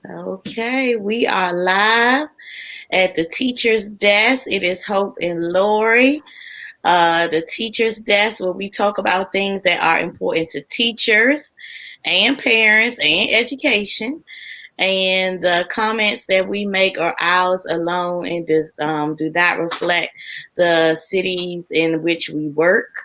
Okay, we are live at the teacher's desk. It is Hope and Lori. The teacher's desk where we talk about things that are important to teachers and parents and education. And the comments that we make are ours alone and do not reflect the cities in which we work.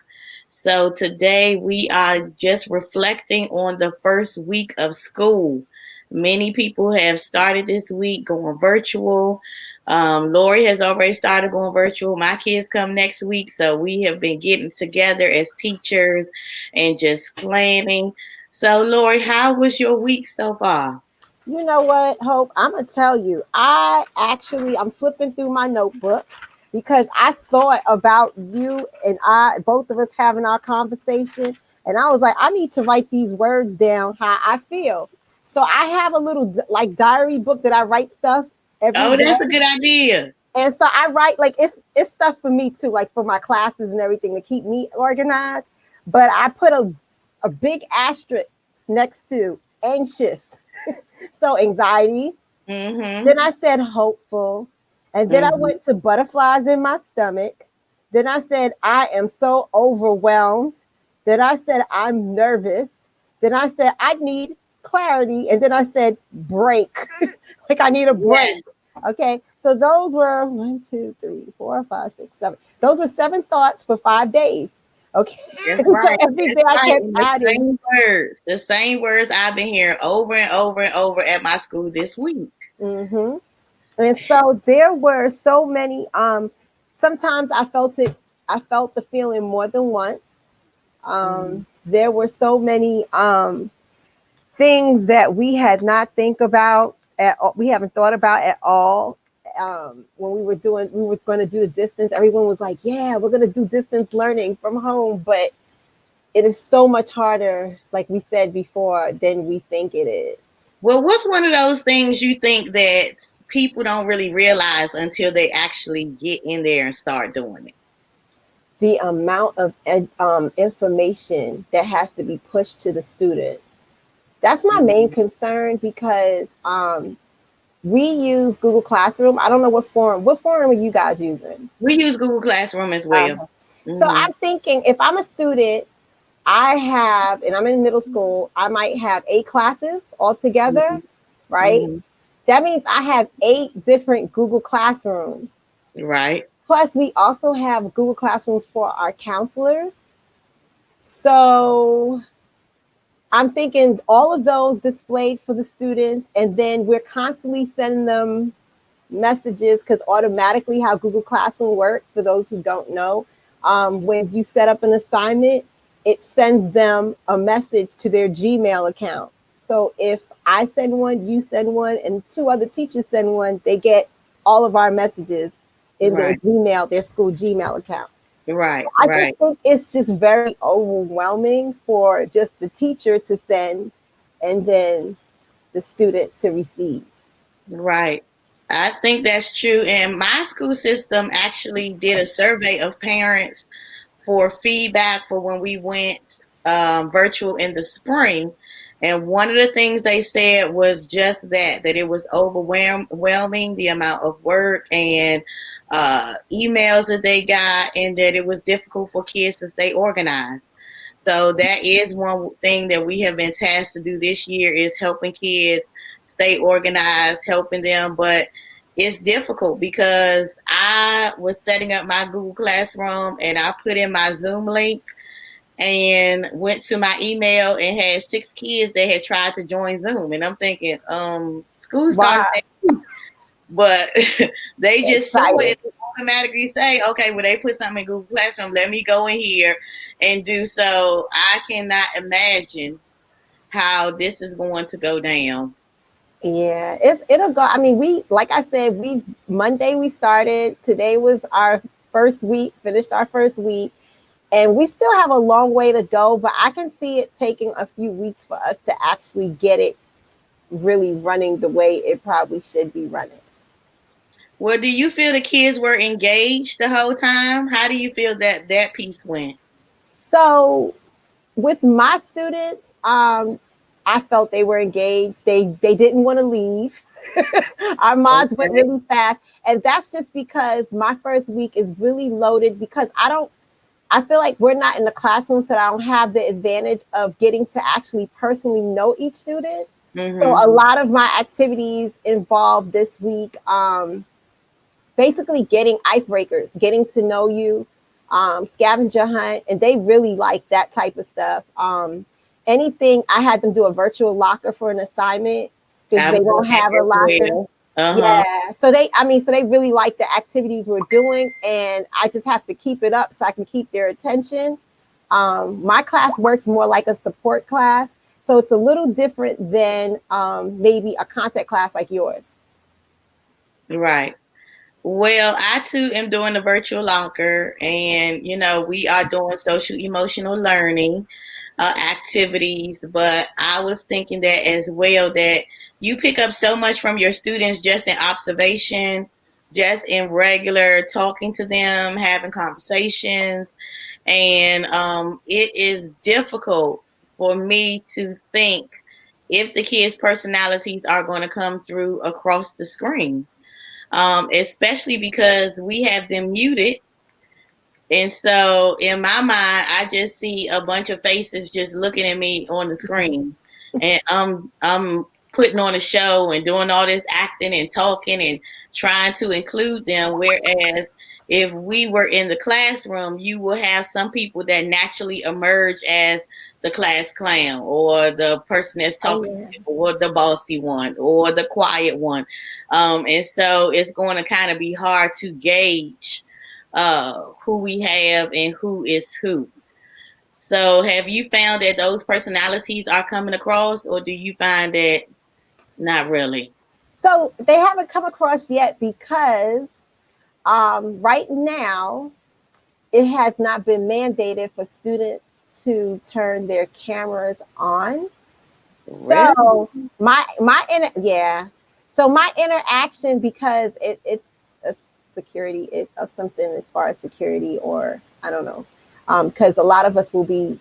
So today we are just reflecting on the first week of school. Many people have started this week going virtual. Lori has already started going virtual. My kids come next week, so we have been getting together as teachers and just planning. So, Lori, how was your week so far? You know what, Hope? I'm gonna tell you. I'm flipping through my notebook because I thought about you and I, both of us having our conversation, and I was like, I need to write these words down how I feel. So I have a little like diary book that I write stuff every Oh, day, that's a good idea. and so I write like it's stuff for me too, like for my classes and everything to keep me organized. But I put a big asterisk next to anxious. So anxiety. Mm-hmm. Then I said hopeful. And then I Mm-hmm. went to butterflies in my stomach. Then I said I am so overwhelmed. Then I said I'm nervous. Then I said I need clarity. And then I said break. Like I need a break. Yes, Okay. So those were 1, 2, 3, 4, 5, 6, 7. Those were 7 thoughts for 5 days. Okay. that's So right. every That's day I right. kept And the adding. same words. The same words I've been hearing over and over and over at my school this week. Mm-hmm. And so there were so many sometimes I felt the feeling more than once. Mm-hmm. There were so many things that we had not think about at all, we haven't thought about at all. When we were going to do the distance, everyone was like, yeah, we're going to do distance learning from home, but it is so much harder, like we said before, than we think it is. Well, what's one of those things you think that people don't really realize until they actually get in there and start doing it? The amount of information that has to be pushed to the students. That's my main Mm-hmm. concern because we use Google Classroom. I don't know what forum. What forum are you guys using? We use Google Classroom as well. Uh, so Mm-hmm. I'm thinking if I'm a student, and I'm in middle school, I might have 8 classes altogether, right? Mm-hmm. That means I have 8 different Google Classrooms. Right. Plus, we also have Google Classrooms for our counselors. So I'm thinking all of those displayed for the students, and then we're constantly sending them messages because automatically how Google Classroom works, for those who don't know, when you set up an assignment, it sends them a message to their Gmail account. So if I send one, you send one, and 2 other teachers send one, they get all of our messages in their Right. Gmail, their school Gmail account. Right. I just Right. think it's just very overwhelming for just the teacher to send and then the student to receive. Right. I think that's true. And my school system actually did a survey of parents for feedback for when we went virtual in the spring. And one of the things they said was just that it was overwhelming, the amount of work and emails that they got, and that it was difficult for kids to stay organized. So that is one thing that we have been tasked to do this year, is helping kids stay organized, helping them. But it's difficult because I was setting up my Google Classroom and I put in my Zoom link and went to my email and had 6 kids that had tried to join Zoom. And I'm thinking, school starts Wow, next week. But they just saw excited. it and automatically say, okay, well, they put something in Google Classroom. Let me go in here and do so. I cannot imagine how this is going to go down. Yeah, it'll go. I mean, we like I said, we Monday we started. Today was our first week, finished our first week, and we still have a long way to go, but I can see it taking a few weeks for us to actually get it really running the way it probably should be running. Well, do you feel the kids were engaged the whole time? How do you feel that that piece went? So with my students, I felt they were engaged. They didn't want to leave. Our mods went Okay. really fast, and that's just because my first week is really loaded because I feel like we're not in the classroom, so I don't have the advantage of getting to actually personally know each student. So Mm-hmm. a lot of my activities involved this week, basically getting icebreakers, getting to know you, scavenger hunt, and they really like that type of stuff. Anything I had them do a virtual locker for an assignment because I'm they doing won't that have a as locker. well. Uh-huh. Yeah, so they really like the activities we're doing, and I just have to keep it up so I can keep their attention. My class works more like a support class, so it's a little different than maybe a content class like yours. Right. Well, I too am doing the virtual locker, and we are doing social emotional learning activities. But I was thinking that as well, that you pick up so much from your students just in observation, just in regular talking to them, having conversations, and it is difficult for me to think if the kids' personalities are going to come through across the screen, especially because we have them muted. And so in my mind, I just see a bunch of faces just looking at me on the screen. And I'm putting on a show and doing all this acting and talking and trying to include them. Whereas if we were in the classroom, you will have some people that naturally emerge as the class clown or the person that's Oh talking yeah. or the bossy one or the quiet one. And so it's going to kind of be hard to gauge who we have and who is who. So, have you found that those personalities are coming across, or do you find that not really? So they haven't come across yet because right now it has not been mandated for students to turn their cameras on. Really? So yeah. So my interaction because it's a security something as far as security or I don't know because a lot of us will be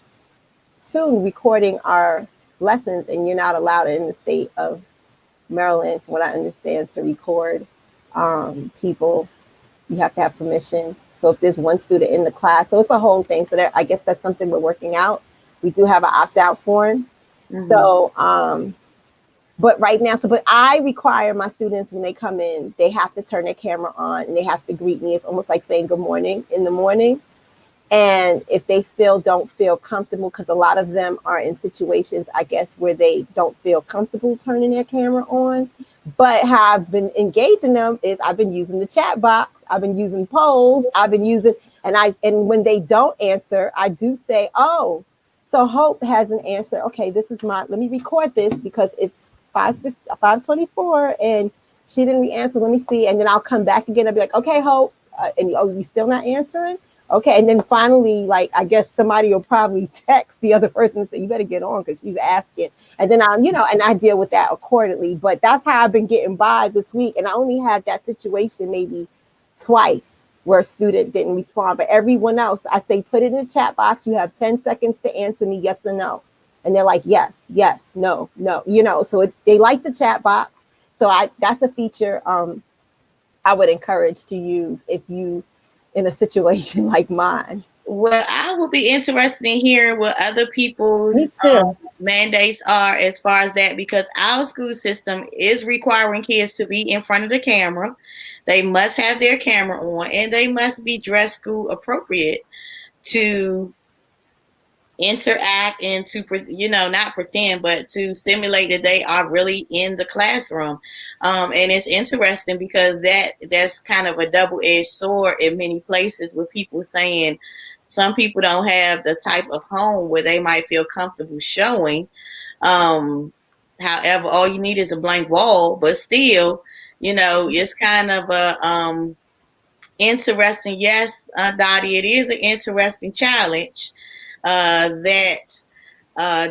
soon recording our lessons and you're not allowed in the state of Maryland, from what I understand, to record people. You have to have permission. So if there's one student in the class, so it's a whole thing. So that I guess that's something we're working out. We do have an opt out form. Mm-hmm. So, but right now, but I require my students when they come in, they have to turn their camera on and they have to greet me. It's almost like saying good morning in the morning. And if they still don't feel comfortable, because a lot of them are in situations, I guess, where they don't feel comfortable turning their camera on. But how I've been engaging them is I've been using the chat box, I've been using polls, I've been using, and when they don't answer, I do say, oh, so Hope has an answer. Okay, this is let me record this because it's 5:24 and she didn't answer. Let me see. And then I'll come back again. I'll be like, okay, Hope. And oh, you still not answering? Okay, and then finally, like I guess somebody will probably text the other person and say, "You better get on because she's asking." And then and I deal with that accordingly. But that's how I've been getting by this week, and I only had that situation maybe twice where a student didn't respond. But everyone else, I say, put it in the chat box. You have 10 seconds to answer me, yes or no, and they're like, yes, yes, no, no. So they like the chat box. So that's a feature I would encourage to use if you in a situation like mine. Well, I will be interested in hearing what other people's Me too. mandates are as far as that, because our school system is requiring kids to be in front of the camera. They must have their camera on and they must be dressed school appropriate to interact and to not pretend but to simulate that they are really in the classroom. And it's interesting because that's kind of a double-edged sword in many places, with people saying some people don't have the type of home where they might feel comfortable showing. However, all you need is a blank wall, but still, it's kind of a interesting. Yes, Dottie, it is an interesting challenge that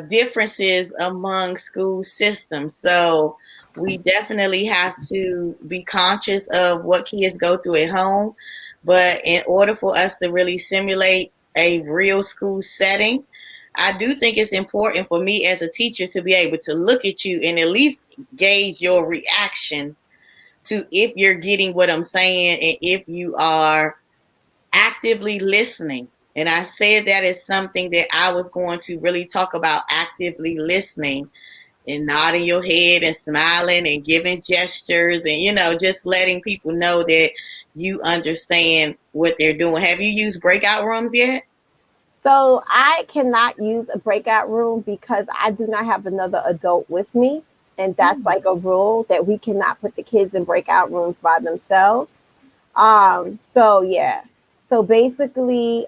differences among school systems. So we definitely have to be conscious of what kids go through at home. But in order for us to really simulate a real school setting, I do think it's important for me as a teacher to be able to look at you and at least gauge your reaction to if you're getting what I'm saying and if you are actively listening. And I said that is something that I was going to really talk about, actively listening and nodding your head and smiling and giving gestures and, just letting people know that you understand what they're doing. Have you used breakout rooms yet? So I cannot use a breakout room because I do not have another adult with me. And that's like a rule that we cannot put the kids in breakout rooms by themselves. So yeah. So basically,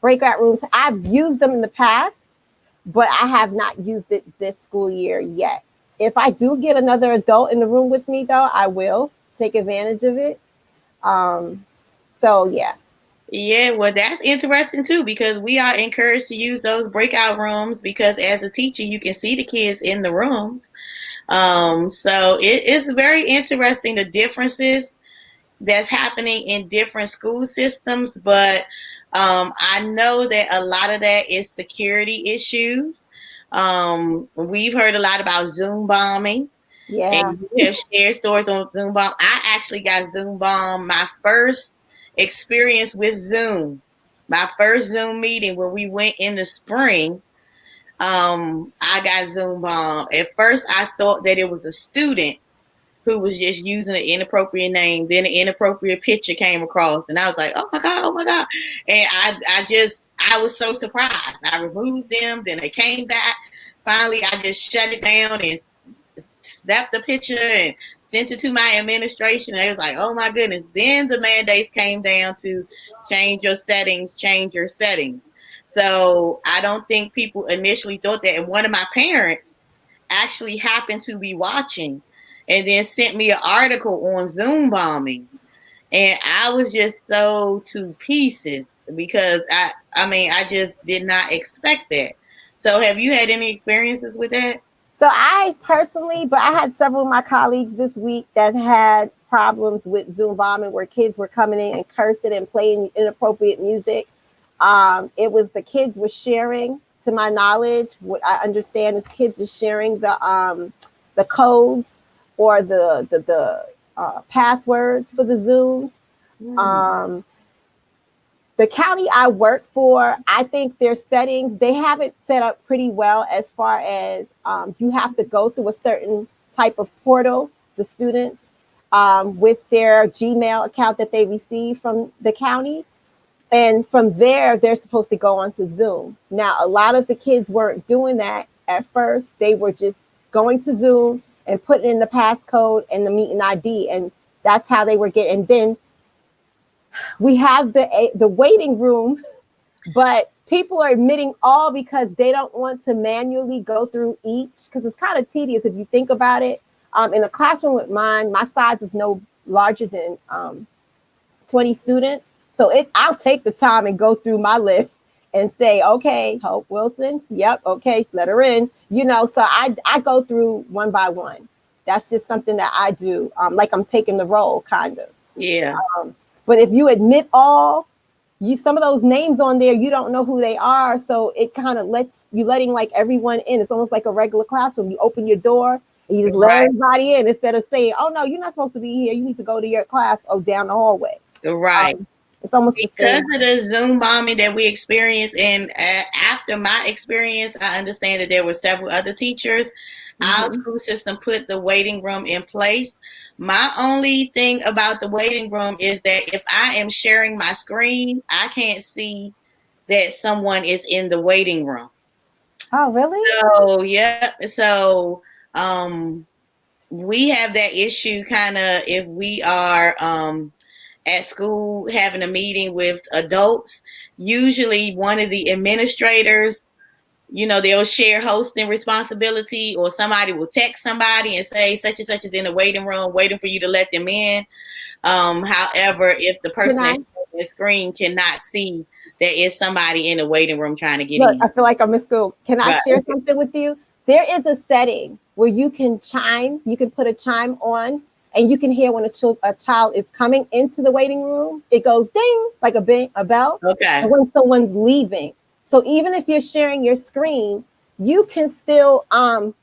breakout rooms, I've used them in the past, but I have not used it this school year yet. If I do get another adult in the room with me, though, I will take advantage of it. Um, so yeah. Yeah, well, that's interesting too because we are encouraged to use those breakout rooms because as a teacher, you can see the kids in the rooms. So it is very interesting the differences that's happening in different school systems, but I know that a lot of that is security issues. We've heard a lot about Zoom bombing, Yeah. and you have shared stories on Zoom bomb. I actually got Zoom bomb my first experience with Zoom. My first Zoom meeting when we went in the spring, I got Zoom bomb. At first, I thought that it was a student who was just using an inappropriate name. Then an inappropriate picture came across, and I was like, "Oh my god, oh my god!" And I was so surprised. I removed them. Then they came back. Finally, I just shut it down and snapped the picture and sent it to my administration. And they was like, "Oh my goodness!" Then the mandates came down to change your settings, change your settings. So I don't think people initially thought that. And one of my parents actually happened to be watching and then sent me an article on Zoom bombing. And I was just so to pieces because I just did not expect that. So have you had any experiences with that? So I personally, but I had several of my colleagues this week that had problems with Zoom bombing where kids were coming in and cursing and playing inappropriate music. It was the kids were sharing, to my knowledge, what I understand is kids are sharing the codes or the passwords for the Zooms. Mm. Um, the county I work for, I think their settings, they have it set up pretty well as far as you have to go through a certain type of portal, the students, with their Gmail account that they receive from the county. And from there, they're supposed to go onto Zoom. Now, a lot of the kids weren't doing that at first. They were just going to Zoom and putting in the passcode and the meeting ID. And that's how they were getting. And then we have the waiting room, but people are admitting all because they don't want to manually go through each because it's kind of tedious if you think about it. In a classroom with mine, my size is no larger than 20 students. So I'll take the time and go through my list and say, okay, Hope Wilson, yep, okay, let her in. So I go through one by one. That's just something that I do, like I'm taking the role, kind of. Yeah. But if you admit all, some of those names on there, you don't know who they are. So it kind of letting like everyone in. It's almost like a regular classroom. You open your door and you just let Right. everybody in instead of saying, oh no, you're not supposed to be here. You need to go to your class down the hallway. Right. It's almost the Because same. of the Zoom bombing that we experienced, and after my experience, I understand that there were several other teachers. Our Mm-hmm. school system put the waiting room in place. My only thing about the waiting room is that if I am sharing my screen, I can't see that someone is in the waiting room. Oh, really? So, yeah. So, um, we have that issue kind of if we are at school having a meeting with adults. Usually, one of the administrators, they'll share hosting responsibility, or somebody will text somebody and say such and such is in the waiting room waiting for you to let them in. However, if the Can person I that's on the screen cannot see, there is somebody in the waiting room trying to get look? in. I feel like I'm in school. Can I Right. share something with you? There is a setting where you can chime. You can put a chime on, and you can hear when a child is coming into the waiting room. It goes ding like a bell, Okay. and when someone's leaving. So even if you're sharing your screen, you can still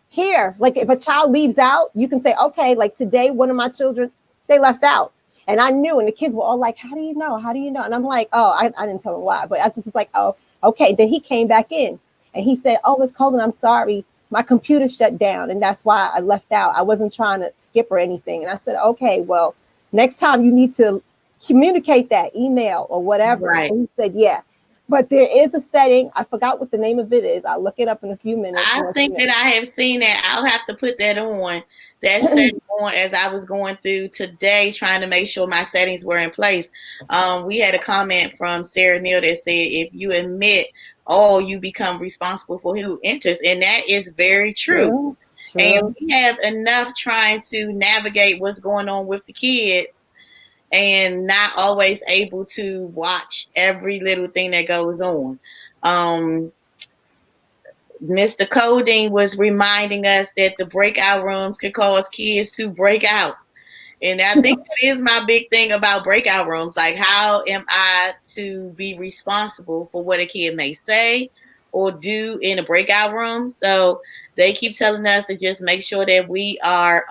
hear. Like if a child leaves out, you can say, okay, like today, one of my children, they left out. And I knew, and the kids were all like, how do you know? How do you know? And I'm like, oh, I didn't tell them why, but I just was like, oh, okay. Then he came back in and he said, oh, Miss Colden, I'm sorry. My computer shut down. And that's why I left out. I wasn't trying to skip or anything. And I said, okay, well, next time you need to communicate that email or whatever. Right. So he said, yeah. But there is a setting. I forgot what the name of it is. I'll look it up in a few minutes. I think that I have seen that. I'll have to put that on. That set on as I was going through today, trying to make sure my settings were in place. We had a comment from Sarah Neal that said, "If you admit all, you become responsible for who enters," and that is very true. True, And true. we have enough trying to navigate what's going on with the kids and not always able to watch every little thing that goes on. Mr. Coding was reminding us that the breakout rooms can cause kids to break out. And I think that is my big thing about breakout rooms. Like, how am I to be responsible for what a kid may say or do in a breakout room? So they keep telling us to just make sure that we are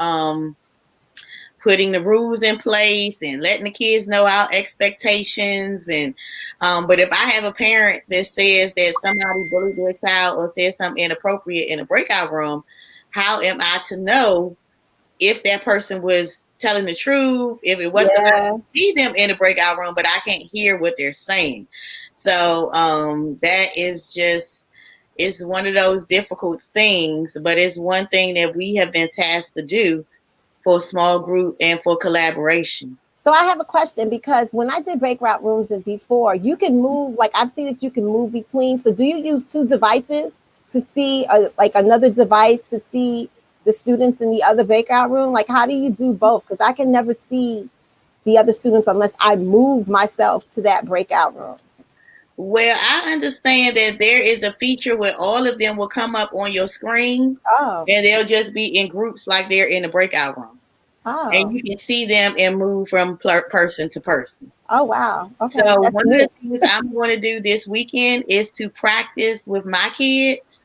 putting the rules in place and letting the kids know our expectations. And but if I have a parent that says that somebody bullied their child or says something inappropriate in a breakout room, how am I to know if that person was telling the truth? If it was, because I Yeah. see them in a breakout room but I can't hear what they're saying. So that is just, it's one of those difficult things, but it's one thing that we have been tasked to do for small group and for collaboration. So I have a question, because when I did breakout rooms and before, you can move, like I've seen that you can move between. So do you use two devices to see like another device to see the students in the other breakout room? Like how do you do both? Because I can never see the other students unless I move myself to that breakout room. Well, I understand that there is a feature where all of them will come up on your screen Oh, and they'll just be in groups like they're in a breakout room. And oh, you can see them and move from person to person. oh, wow. So Okay, that's one of new. the things I'm going to do this weekend is to practice with my kids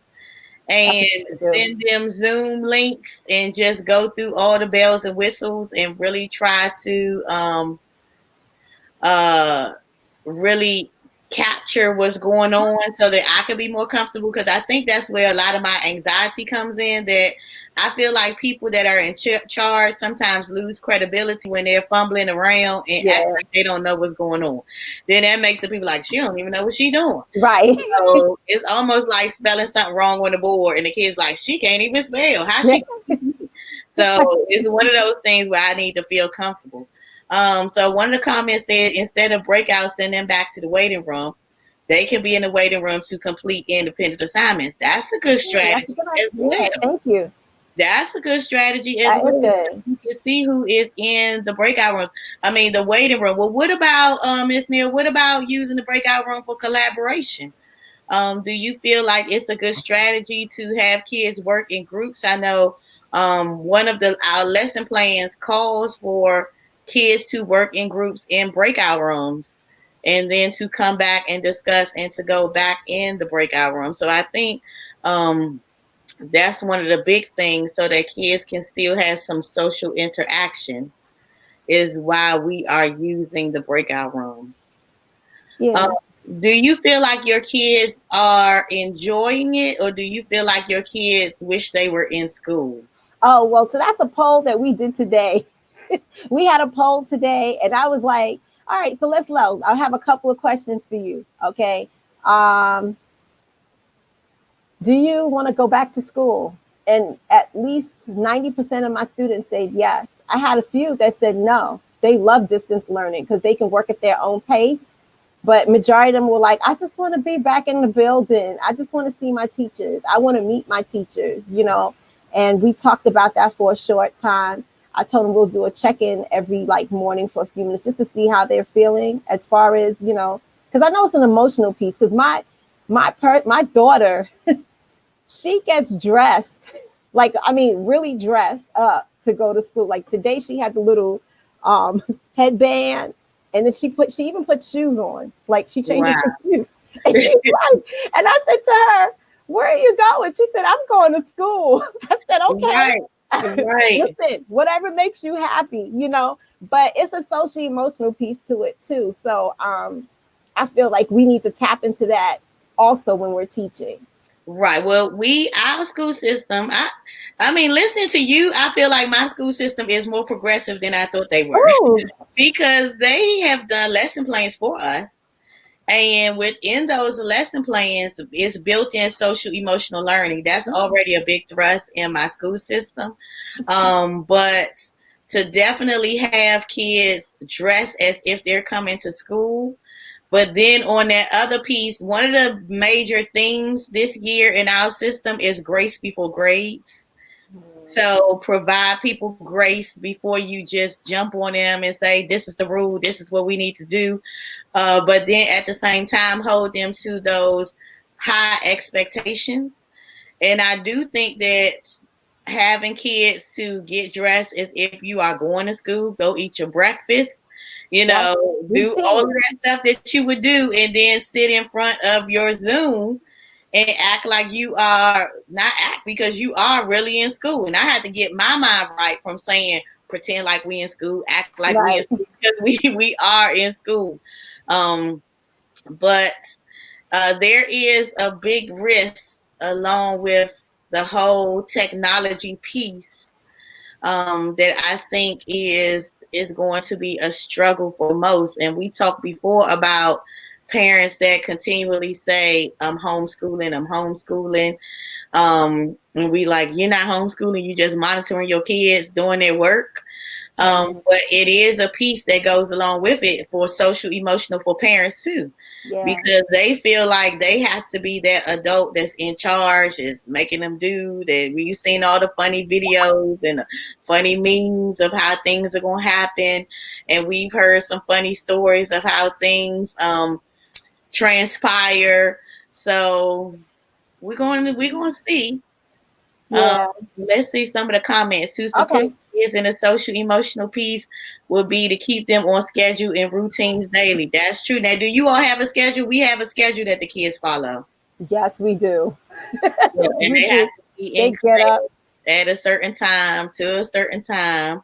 That's and what you do. send them Zoom links and just go through all the bells and whistles and really try to uh, really capture what's going on so that I can be more comfortable, because I think that's where a lot of my anxiety comes in, that I feel like people that are in charge sometimes lose credibility when they're fumbling around and act Yeah, like they don't know what's going on. Then that makes the people like, she don't even know what she's doing. right. So it's almost like spelling something wrong on the board and the kid's like, she can't even spell. How she? So it's one of those things where I need to feel comfortable. So one of the comments said, instead of breakouts, send them back to the waiting room. They can be in the waiting room to complete independent assignments. That's a good That's a strategy good as idea. well. Yeah, thank you. That's a good strategy as That is well. good. You can see who is in the breakout room. I mean, the waiting room. Well, what about Ms. Neal? What about using the breakout room for collaboration? Do you feel like it's a good strategy to have kids work in groups? I know one of our lesson plans calls for kids to work in groups in breakout rooms and then to come back and discuss and to go back in the breakout room. So I think that's one of the big things, so that kids can still have some social interaction, is why we are using the breakout rooms. Um, Yeah. do you feel like your kids are enjoying it, or do you feel like your kids wish they were in school? Oh, well, so that's a poll that we did today. We had a poll today, and I was like, all right, so let's load. I'll have a couple of questions for you. Okay. Um, do you want to go back to school? And at least 90% of my students said yes. I had a few that said no. They love distance learning because they can work at their own pace. But majority of them were like, I just want to be back in the building. I just want to see my teachers. I want to meet my teachers. And we talked about that for a short time. I told them we'll do a check-in every like morning for a few minutes just to see how they're feeling as far as, because I know it's an emotional piece. Because my daughter, she gets dressed, like, I mean, really dressed up to go to school. Like today she had the little um headband, and then she even put shoes on. Like she changes Wow. her shoes. And she's like, and I said to her, where are you going? She said, I'm going to school. I said, Right. okay. Right. Listen, whatever makes you happy, but it's a social emotional piece to it too. So I feel like we need to tap into that also when we're teaching. Right. Well, our school system, I mean, listening to you, I feel like my school system is more progressive than I thought they were Oh, because they have done lesson plans for us. And within those lesson plans is built in social emotional learning. That's already a big thrust in my school system. But to definitely have kids dress as if they're coming to school. But then on that other piece, one of the major themes this year in our system is grace before grades. So provide people grace before you just jump on them and say, this is the rule, this is what we need to do. But then at the same time, hold them to those high expectations. And I do think that having kids to get dressed as if you are going to school, go eat your breakfast, yep. do all of Routine. that stuff that you would do, and then sit in front of your Zoom and act like you are not act because you are really in school. And I had to get my mind right from saying pretend like we in school, act like we in Right. school because we are in school. Um, but there is a big risk along with the whole technology piece that I think is going to be a struggle for most. And we talked before about parents that continually say, I'm homeschooling, I'm homeschooling. And we like, you're not homeschooling, you just monitoring your kids doing their work. Right. But it is a piece that goes along with it for social emotional for parents too, Yeah. because they feel like they have to be that adult that's in charge, is making them do that. We've seen all the funny videos and the funny memes of how things are going to happen, and we've heard some funny stories of how things transpire. So we're going to see. Um, Yeah. let's see some of the comments. To support Okay. kids in the social emotional piece would be to keep them on schedule and routines daily. That's true. Now, do you all have a schedule? We have a schedule that the kids follow. Yes, we do. Yeah, and We they have do. to be in They get class up. at a certain time to a certain time.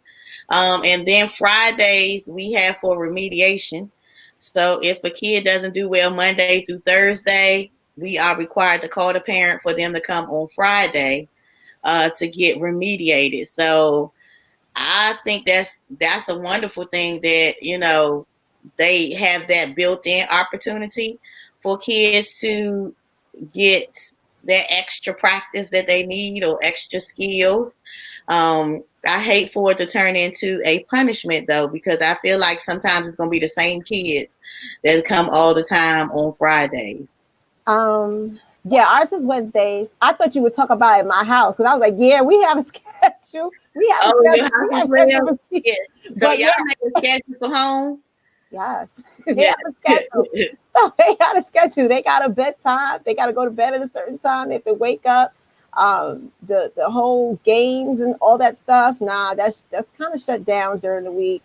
And then Fridays we have for remediation. So if a kid doesn't do well Monday through Thursday, we are required to call the parent for them to come on Friday to get remediated. So I think that's a wonderful thing that they have that built-in opportunity for kids to get that extra practice that they need or extra skills. I hate for it to turn into a punishment though, because I feel like sometimes it's going to be the same kids that come all the time on Fridays. Yeah, ours is Wednesdays. I thought you would talk about it in my house because I was like, yeah, we have a schedule. We have a Oh, your schedule. We house as have a schedule well? routine. Yeah. So But y'all yeah, make a schedule for home? yes, they Yeah. have a schedule. So they got a schedule. They got a bedtime. They got to go to bed at a certain time. They have to wake up. The whole games and all that stuff. Nah, that's kind of shut down during the week.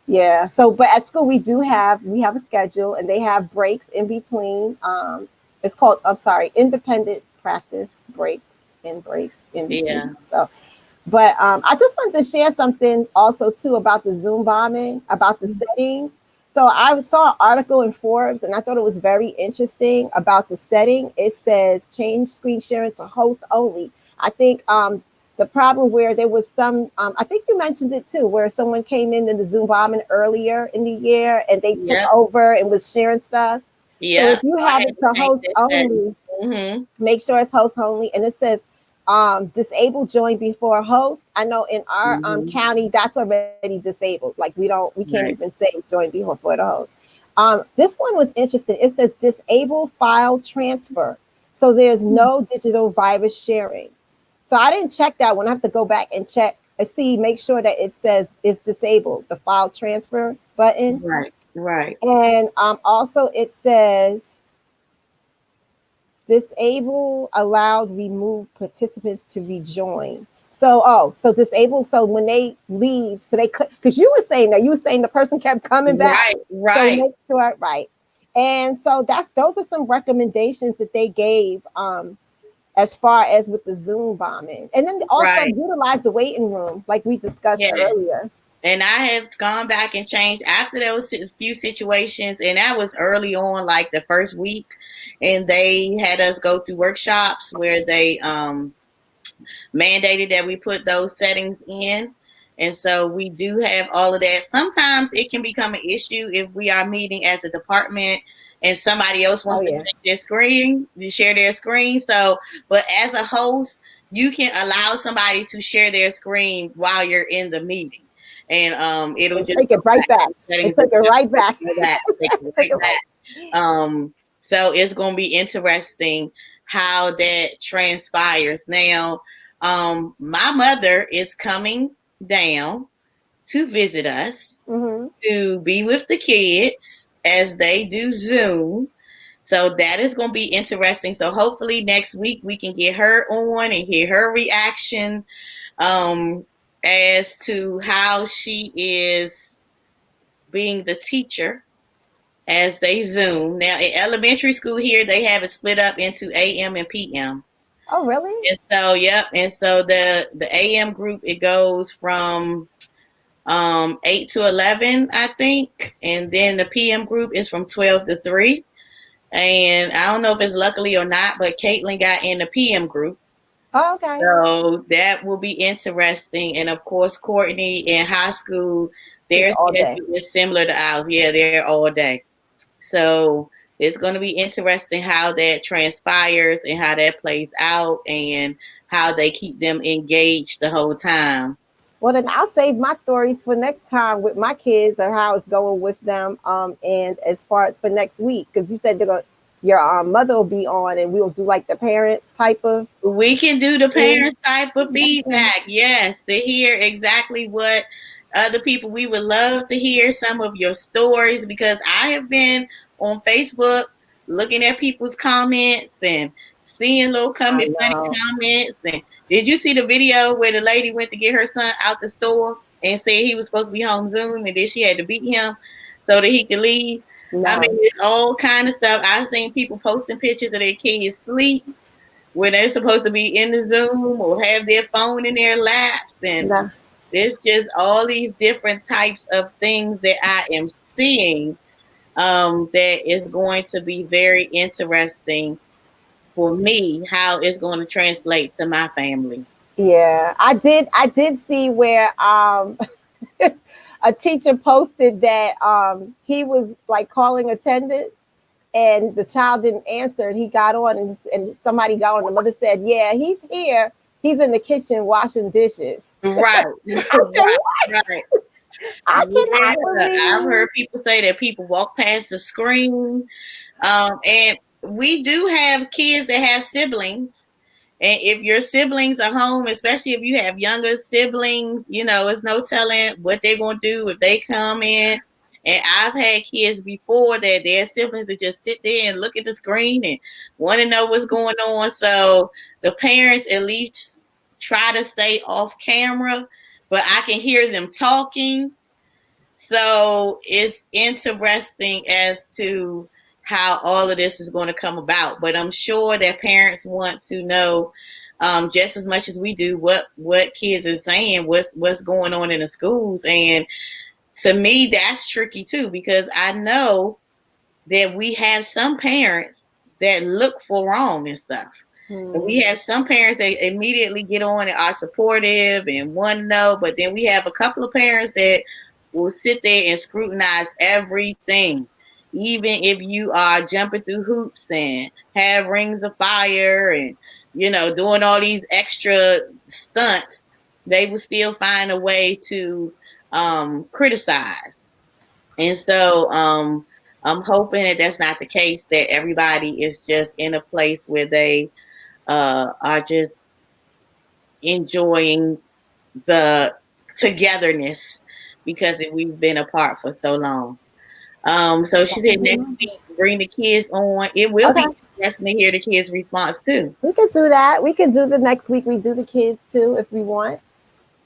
Yeah. So, but at school we have a schedule, and they have breaks in between. It's called, I'm sorry, independent practice breaks and break in Yeah. between. So, but I just wanted to share something also too about the Zoom bombing, about the settings. So I saw an article in Forbes, and I thought it was very interesting about the setting. It says change screen sharing to host only. I think the problem where there was some, I think you mentioned it too, where someone came in the Zoom bombing earlier in the year and they took Yeah. over and was sharing stuff. So Yeah. if you I have had it to to change host that setting. only, Mm-hmm. make sure it's host only, and it says disable join before host. I know in our Mm-hmm. county that's already disabled. Like we can't even Right. say join before the host. This one was interesting. It says disable file transfer, so there's no digital virus sharing. So I didn't check that one. I have to go back and check and see, make sure that it says it's disabled, the file transfer button. Right. Right. And also it says disable allowed remove participants to rejoin. So so disable, so when they leave, so they could, because you were saying that, you were saying the person kept coming back. Right. So Right. make sure, right. And so those are some recommendations that they gave, as far as with the Zoom bombing. And then also Right. utilize the waiting room, like we discussed Yeah. earlier. And I have gone back and changed after those few situations, and that was early on, like the first week, and they had us go through workshops where they mandated that we put those settings in. And so we do have all of that. Sometimes it can become an issue if we are meeting as a department and somebody else Oh wants to yeah. check their screen, to share their screen. So, but as a host, you can allow somebody to share their screen while you're in the meeting. And it'll And just take it go right back back. to the And settings take it right and back. go back, take it Take it right right. back. So it's going to be interesting how that transpires. Now, my mother is coming down to visit us Mm-hmm. to be with the kids as they do Zoom. So that is going to be interesting. So hopefully next week we can get her on and hear her reaction um, as to how she is being the teacher as they Zoom. Now in elementary school here, they have it split up into AM and PM. Oh really? And so, yep. And so the AM group, it goes from 8 to 11, I think, and then the PM group is from 12 to 3. And I don't know if it's luckily or not, but Caitlin got in the PM group. Oh, okay. So that will be interesting. And of course, Courtney in high school, It's their all day. schedule is similar to ours. Yeah, they're all day. So it's going to be interesting how that transpires and how that plays out and how they keep them engaged the whole time. Well, then I'll save my stories for next time with my kids or how it's going with them. And as far as for next week, because you said your mother will be on, and we'll do like the parents type of We can do the thing. parents type of feedback, yes, to hear exactly what other people. We would love to hear some of your stories because I have been on Facebook looking at people's comments and seeing little I funny know. comments. And did you see the video where the lady went to get her son out the store and said he was supposed to be home Zoom, and then she had to beat him so that he could leave? I mean, No, it's all kind of stuff. I've seen people posting pictures of their kids sleep when they're supposed to be in the Zoom or have their phone in their laps. And no. there's just all these different types of things that I am seeing that is going to be very interesting for me, how it's going to translate to my family. Yeah, I did see where a teacher posted that he was like calling attendance, and the child didn't answer, and he got on, and somebody got on. The mother said, "Yeah, he's here. He's in the kitchen washing dishes." Right, I said, right, "What? right. I Yeah, cannot I've believe." heard people say that people walk past the screen. And we do have kids that have siblings. And if your siblings are home, especially if you have younger siblings, it's no telling what they're going to do if they come in. And I've had kids before that their siblings that just sit there and look at the screen and want to know what's going on. So the parents at least try to stay off camera, but I can hear them talking. So it's interesting as to how all of this is going to come about. But I'm sure that parents want to know just as much as we do what kids are saying, what's going on in the schools. And to me, that's tricky too because I know that we have some parents that look for wrong and stuff. And we Hmm. have some parents that immediately get on and are supportive and want to know, but then we have a couple of parents that will sit there and scrutinize everything. Even if you are jumping through hoops and have rings of fire and, doing all these extra stunts, they will still find a way to criticize. And so I'm hoping that that's not the case, that everybody is just in a place where they are just enjoying the togetherness because we've been apart for so long. So she said next week, bring the kids on. It will be Okay, interesting to hear the kids' response too. we could do that. We could do the next week. We do the kids too if we want.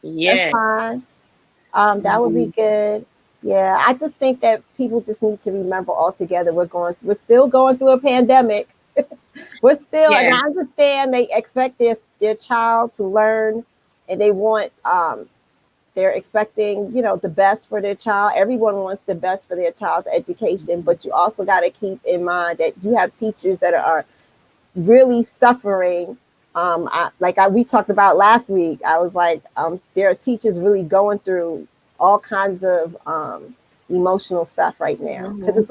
That's Yeah. fine. That would be Mhm. good. Yeah, I just think that people just need to remember altogether we're still going through a pandemic. We're still, and Yeah. I understand they expect their child to learn, and they're expecting, the best for their child. Everyone wants the best for their child's education, but you also got to keep in mind that you have teachers that are really suffering. We talked about last week, I was like, there are teachers really going through all kinds of emotional stuff right now because Hmm.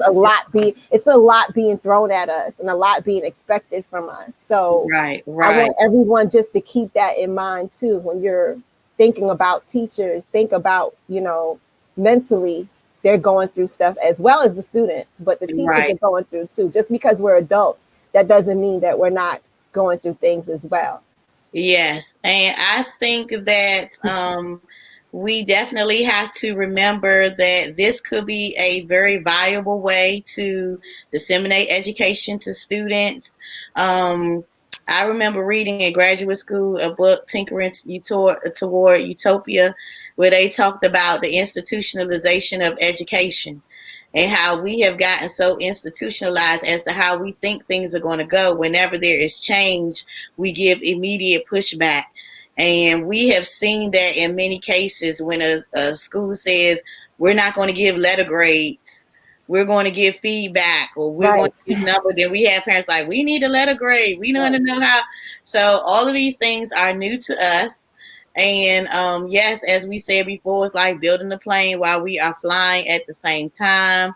it's a lot being thrown at us and a lot being expected from us. So Right, I right. want everyone just to keep that in mind too when you're thinking about teachers. Think about, mentally they're going through stuff as well as the students, but the teachers are Right. going through too. Just because we're adults, that doesn't mean that we're not going through things as well. Yes, and I think that we definitely have to remember that this could be a very viable way to disseminate education to students. Um, I remember reading in graduate school a book, Tinkering Toward Utopia, where they talked about the institutionalization of education and how we have gotten so institutionalized as to how we think things are going to go. Whenever there is change, we give immediate pushback. And we have seen that in many cases when a school says, we're not going to give letter grades, we're going to give feedback, or we're going Right. to give number, then we have parents like, we need a letter grade. We don't Right. know how. So all of these things are new to us. And yes, as we said before, it's like building a plane while we are flying at the same time.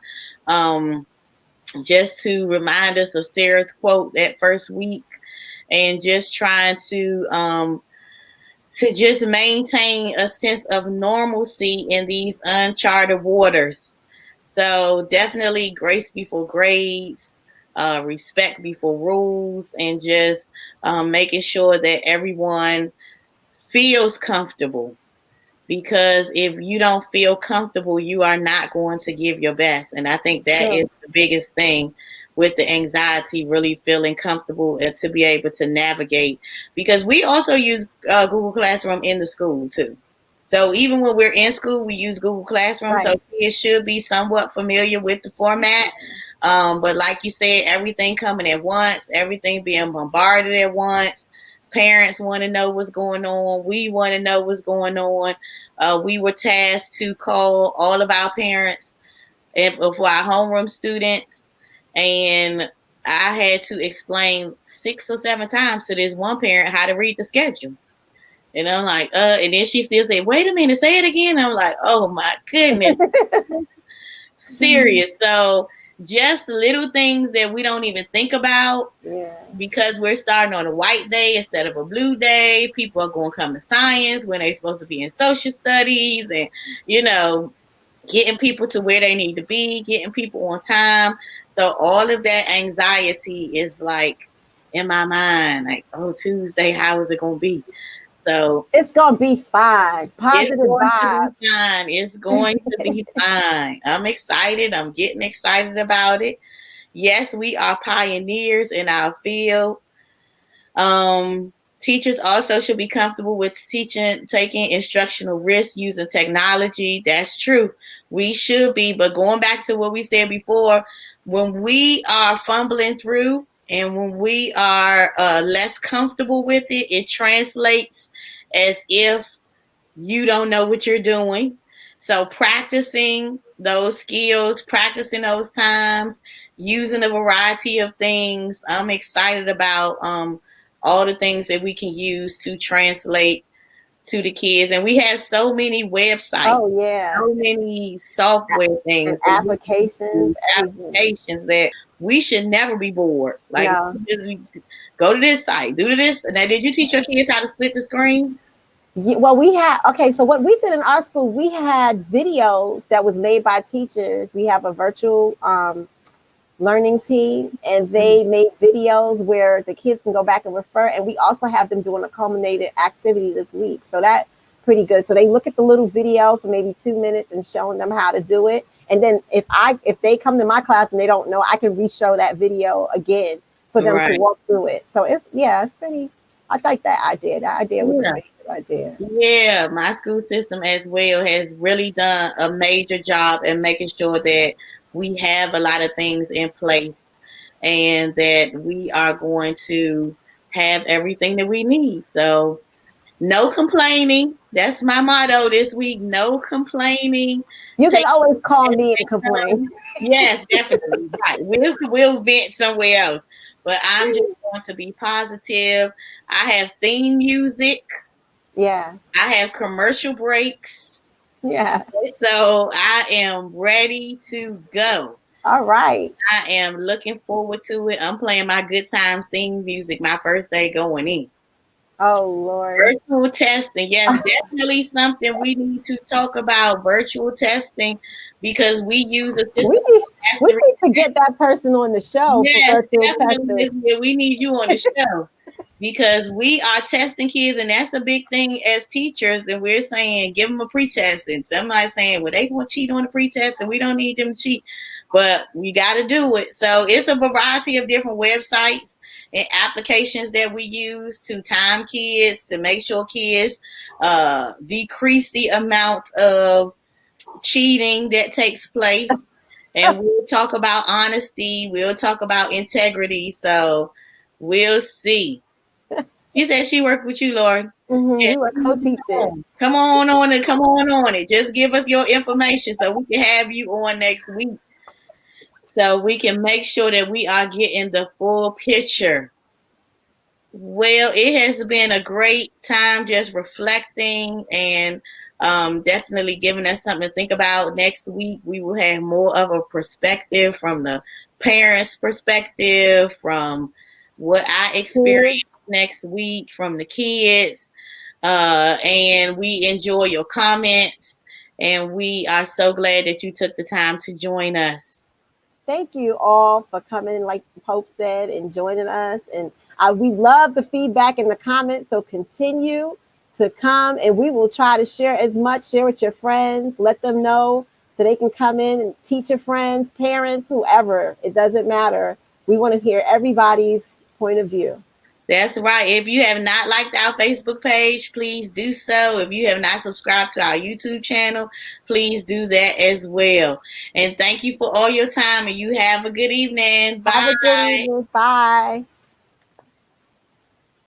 Um, just to remind us of Sarah's quote that first week, and just trying to just maintain a sense of normalcy in these uncharted waters. So definitely grace before grades, respect before rules, and just making sure that everyone feels comfortable, because if you don't feel comfortable, you are not going to give your best. And I think that is True. the biggest thing with the anxiety, really feeling comfortable to be able to navigate. Because we also use Google Classroom in the school too. So even when we're in school, we use Google Classroom. So Right. kids should be somewhat familiar with the format. But like you said, everything coming at once, everything being bombarded at once. Parents want to know what's going on. We want to know what's going on. We were tasked to call all of our parents for our homeroom students, and I had to explain 6 or 7 times to this one parent how to read the schedule. And I'm like, and then she still said, wait a minute, say it again. I'm like, oh my goodness, serious. So just little things that we don't even think about, Yeah. because we're starting on a white day instead of a blue day. People are going to come to science when they're supposed to be in social studies, and you know, getting people to where they need to be, getting people on time. So all of that anxiety is like in my mind, like, oh, Tuesday, how is it going to be? So It's gonna be fine. it's Positive going to be vibes. fine. It's going to be fine. I'm excited. I'm getting excited about it. Yes, we are pioneers in our field. Teachers also should be comfortable with taking instructional risks using technology. That's true. We should be, but going back to what we said before, when we are fumbling through and when we are less comfortable with it, it translates as if you don't know what you're doing. So practicing those skills, practicing those times, using a variety of things. I'm excited about all the things that we can use to translate to the kids. And we have so many websites, Oh yeah. so many software And things that we can applications, use, everything. applications that we should never be bored. Like, No. just go to this site, do this. Now, did you teach your kids how to split the screen? Well, we had, okay, so what we did in our school, we had videos that was made by teachers. We have a virtual learning team, and they made videos where the kids can go back and refer. And we also have them doing a culminated activity this week. So that pretty good. So they look at the little video for maybe 2 minutes and showing them how to do it. And then if they come to my class and they don't know, I can re-show that video again for them to Right. walk through it. So it's, yeah, it's pretty. I like that idea. That idea was a Yeah. really good idea. Yeah, my school system as well has really done a major job in making sure that we have a lot of things in place and that we are going to have everything that we need. So, no complaining. That's my motto this week. No complaining. You can Take always call it as me and they complain. come. Yes, definitely. Right. We'll vent somewhere else. But I'm just going to be positive. I have theme music. Yeah. I have commercial breaks. Yeah. So I am ready to go. All right. I am looking forward to it. I'm playing my good times theme music my first day going in. Oh Lord. Virtual testing, yes, definitely something we need to talk about. Virtual testing because we use a We system need, called we mastery. need to get that person on the show for Yes, virtual definitely. testing. Lisbeth, we need you on the show because we are testing kids, and that's a big thing as teachers. And we're saying, give them a pretest, and somebody's saying, well, they want to cheat on the pretest, and we don't need them to cheat, but we got to do it. So it's a variety of different websites and applications that we use to time kids to make sure kids decrease the amount of cheating that takes place. And we'll talk about honesty. We'll talk about integrity. So we'll see. She said she worked with you, Lord. We Yes. were co-teachers. Come on it. Come on it. Just give us your information so we can have you on next week. So we can make sure that we are getting the full picture. Well, it has been a great time just reflecting and definitely giving us something to think about. Next week, we will have more of a perspective from the parents' perspective, from what I Kids. experienced next week from the kids. And we enjoy your comments. And we are so glad that you took the time to join us. Thank you all for coming, like Pope said, and joining us. And we love the feedback in the comments. So continue to come, and we will try to share as much. Share with your friends. Let them know so they can come in and teach your friends, parents, whoever. It doesn't matter. We want to hear everybody's point of view. That's right. If you have not liked our Facebook page, please do so. If you have not subscribed to our YouTube channel, please do that as well. And thank you for all your time, and you have a good evening. Have a good Bye. evening. Bye.